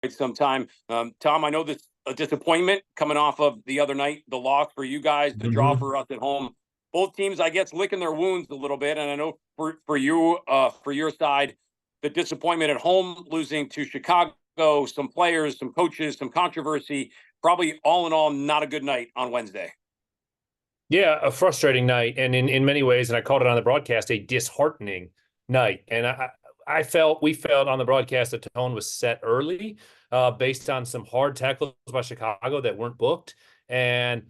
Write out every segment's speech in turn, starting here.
some time. Tom, I know this a disappointment coming off of the other night, the loss for you guys, the draw Mm-hmm. for us at home. Both teams, I guess, licking their wounds a little bit. And I know for you, for your side, the disappointment at home, losing to Chicago, some players, some coaches, some controversy. Probably all in all, not a good night on Wednesday. Yeah, a frustrating night, and in many ways, and I called it on the broadcast, a disheartening night. And we felt on the broadcast the tone was set early, based on some hard tackles by Chicago that weren't booked, and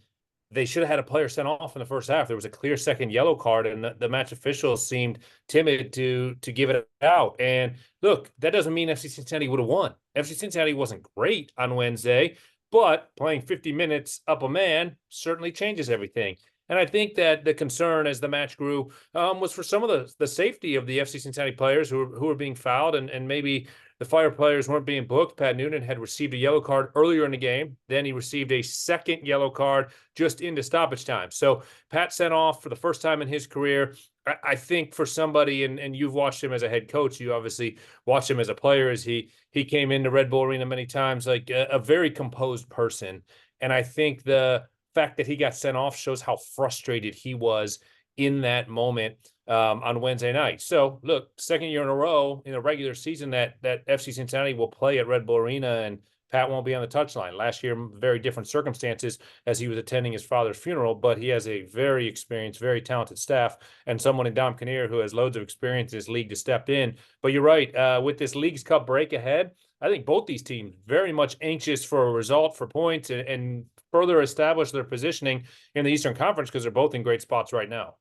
they should have had a player sent off in the first half. There was a clear second yellow card, and the match officials seemed timid to give it out. And look, that doesn't mean FC Cincinnati would have won. FC Cincinnati wasn't great on Wednesday, but playing 50 minutes up a man certainly changes everything. And I think that the concern as the match grew was for some of the safety of the FC Cincinnati players who were being fouled, and maybe the Fire players weren't being booked. Pat Noonan had received a yellow card earlier in the game. Then he received a second yellow card just into stoppage time. So Pat sent off for the first time in his career. I think for somebody, and you've watched him as a head coach, you obviously watched him as a player as he came into Red Bull Arena many times, like a very composed person. And I think the fact that he got sent off shows how frustrated he was in that moment on Wednesday night. So look, second year in a row in a regular season that FC Cincinnati will play at Red Bull Arena, and Pat won't be on the touchline. Last year, very different circumstances as he was attending his father's funeral, but he has a very experienced, very talented staff, and someone in Dom Kinnear who has loads of experience in this league to step in. But you're right, with this Leagues Cup break ahead, I think both these teams very much anxious for a result, for points, and further establish their positioning in the Eastern Conference because they're both in great spots right now.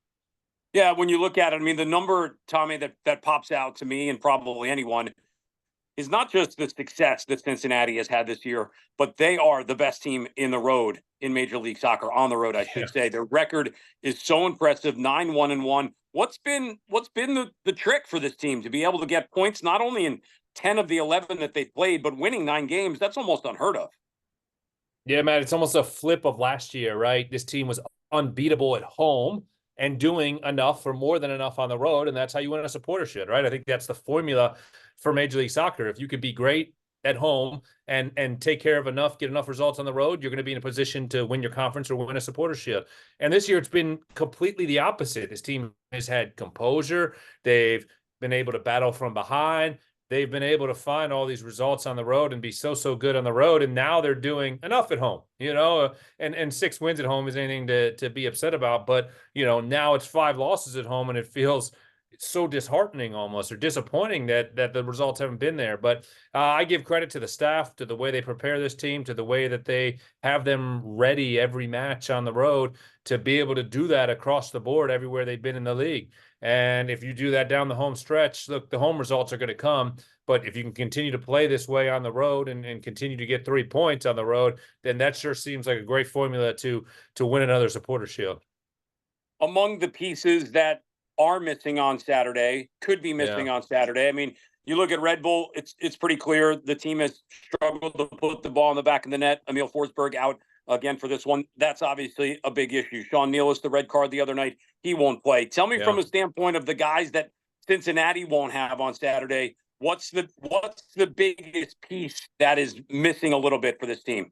Yeah, when you look at it, I mean, the number, Tommy, that pops out to me and probably anyone is not just the success that Cincinnati has had this year, but they are the best team in the road in Major League Soccer, on the road, I should say. Their record is so impressive, 9-1-1. What's been the trick for this team to be able to get points not only in 10 of the 11 that they've played, but winning 9 games? That's almost unheard of. Yeah, man, it's almost a flip of last year, right? This team was unbeatable at home and doing enough for more than enough on the road, and that's how you win a supportership, right? I think that's the formula for Major League Soccer. If you could be great at home and take care of enough, get enough results on the road, you're going to be in a position to win your conference or win a supportership. And this year it's been completely the opposite. This team has had composure. They've been able to battle from behind. They've been able to find all these results on the road and be so good on the road, and now they're doing enough at home, and 6 wins at home is anything to be upset about, but now it's 5 losses at home, and it feels so disheartening almost, or disappointing that the results haven't been there. But I give credit to the staff, to the way they prepare this team, to the way that they have them ready every match on the road to be able to do that across the board everywhere they've been in the league. And if you do that down the home stretch, look, the home results are going to come. But if you can continue to play this way on the road and continue to get 3 points on the road, then that sure seems like a great formula to win another supporter shield. Among the pieces that are missing on Saturday, could be missing on Saturday. I mean, you look at Red Bull, it's pretty clear the team has struggled to put the ball in the back of the net. Emil Forsberg out again for this one. That's obviously a big issue. Sean Nealis, the red card the other night, he won't play. Tell me from a standpoint of the guys that Cincinnati won't have on Saturday, what's the biggest piece that is missing a little bit for this team?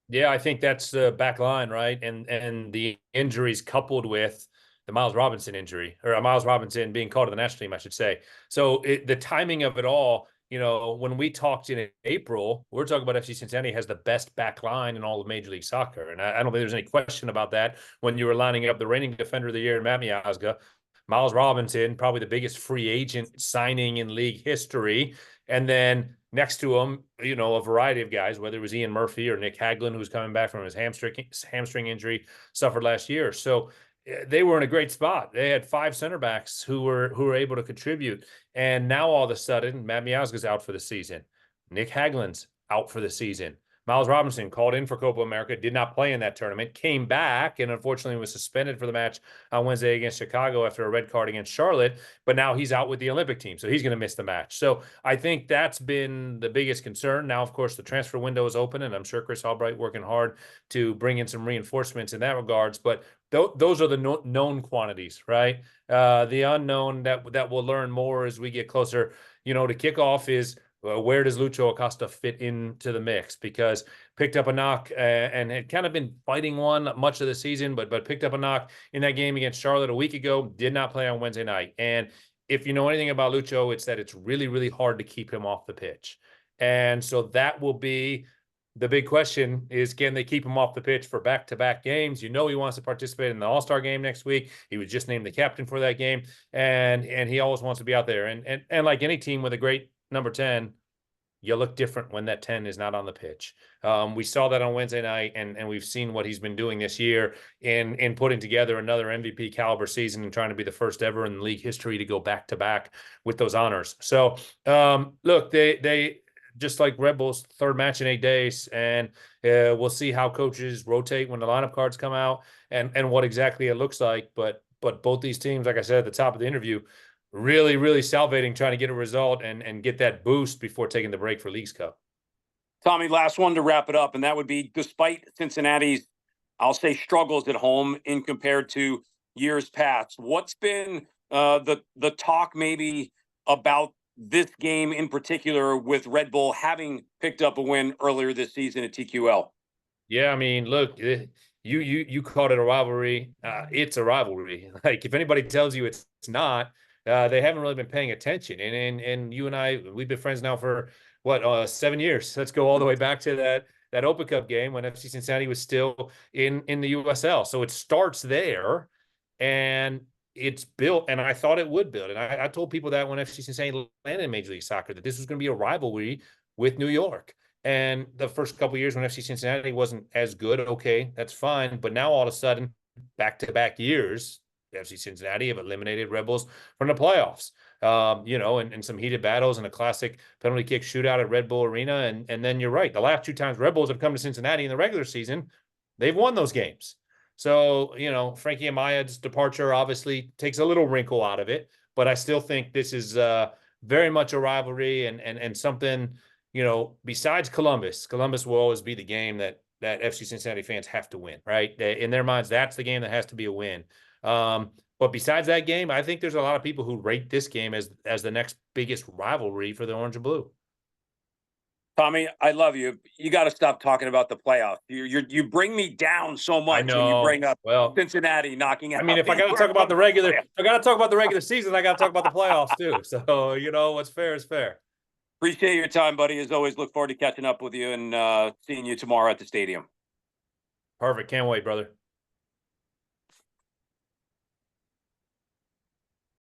Yeah, I think that's the back line, right? And the injuries coupled with the Miles Robinson injury, or Miles Robinson being called to the national team, I should say. So the timing of it all, when we talked in April, we're talking about FC Cincinnati has the best back line in all of Major League Soccer. And I don't think there's any question about that when you were lining up the reigning defender of the year, Matt Miazga, Miles Robinson, probably the biggest free agent signing in league history. And then next to him, a variety of guys, whether it was Ian Murphy or Nick Hagglund, who's coming back from his hamstring injury suffered last year. So they were in a great spot. They had 5 center backs who were able to contribute. And now all of a sudden, Matt Miazga's out for the season. Nick Hagglund's out for the season. Miles Robinson called in for Copa America, did not play in that tournament, came back, and unfortunately was suspended for the match on Wednesday against Chicago after a red card against Charlotte, but now he's out with the Olympic team, so he's going to miss the match. So I think that's been the biggest concern. Now, of course, the transfer window is open, and I'm sure Chris Albright working hard to bring in some reinforcements in that regards, but those are the known quantities, right? The unknown that we'll learn more as we get closer, to kickoff is where does Lucho Acosta fit into the mix? Because picked up a knock and had kind of been fighting one much of the season, but picked up a knock in that game against Charlotte a week ago, did not play on Wednesday night. And if you know anything about Lucho, it's that it's really, really hard to keep him off the pitch. And so that will be the big question is, can they keep him off the pitch for back-to-back games? You know he wants to participate in the All-Star game next week. He was just named the captain for that game, and he always wants to be out there. And like any team with a great number 10, you look different when that 10 is not on the pitch. We saw that on Wednesday night, and we've seen what he's been doing this year in putting together another MVP caliber season and trying to be the first ever in league history to go back-to-back with those honors. So, look, they just like Red Bull's third match in 8 days, and we'll see how coaches rotate when the lineup cards come out and what exactly it looks like. But both these teams, like I said at the top of the interview, really, really salivating, trying to get a result and get that boost before taking the break for Leagues Cup. Tommy, last one to wrap it up, and that would be, despite Cincinnati's, I'll say, struggles at home in compared to years past, what's been the talk maybe about this game in particular, with Red Bull having picked up a win earlier this season at TQL? Yeah, I mean, look, you called it a rivalry. It's a rivalry. Like, if anybody tells you it's not, they haven't really been paying attention. And you and I, we've been friends now for what, 7 years. Let's go all the way back to that Open Cup game when FC Cincinnati was still in the USL. So it starts there, and it's built, and I thought it would build. And I told people that when FC Cincinnati landed in Major League Soccer, that this was going to be a rivalry with New York. And the first couple of years when FC Cincinnati wasn't as good, okay, that's fine. But now all of a sudden, back-to-back years, FC Cincinnati have eliminated Red Bulls from the playoffs. And some heated battles and a classic penalty kick shootout at Red Bull Arena. And then you're right. The last 2 times Red Bulls have come to Cincinnati in the regular season, they've won those games. So, Frankie Amaya's departure obviously takes a little wrinkle out of it, but I still think this is very much a rivalry and something, besides Columbus will always be the game that FC Cincinnati fans have to win, right? In their minds, that's the game that has to be a win. But besides that game, I think there's a lot of people who rate this game as the next biggest rivalry for the Orange and Blue. Tommy, I love you. You got to stop talking about the playoffs. You bring me down so much when you bring up Cincinnati knocking out. I mean, if I got to talk about the regular season, I got to talk about the playoffs too. So, what's fair is fair. Appreciate your time, buddy. As always, look forward to catching up with you and seeing you tomorrow at the stadium. Perfect. Can't wait, brother.